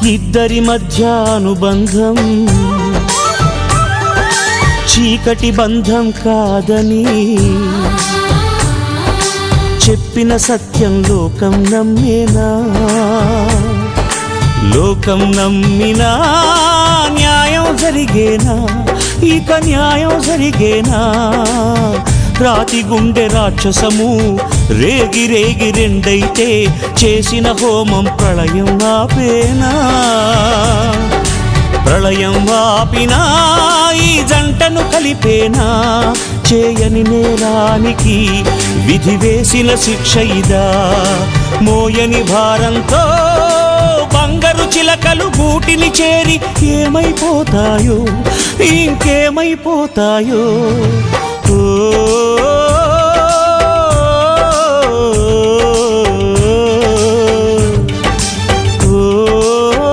ఇద్దరి మధ్య అనుబంధం చీకటి బంధం కాదని చెప్పిన సత్యం లోకం నమ్మేనా? లోకం నమ్మినా న్యాయం జరిగేనా? ఇక న్యాయం జరిగేనా? రాతి గుండె రాక్షసము రేగి రేగి రెండైతే చేసిన హోమం ప్రళయం ఆపేనా? ప్రళయం ఆపినా ఈ జంటను కలిపేనా? చేయని నేరానికి విధి వేసిన శిక్ష ఇదా? మోయని భారంతో బంగారు చిలకలు గూటిని చేరి ఏమైపోతాయో ఇంకేమైపోతాయో. ఓ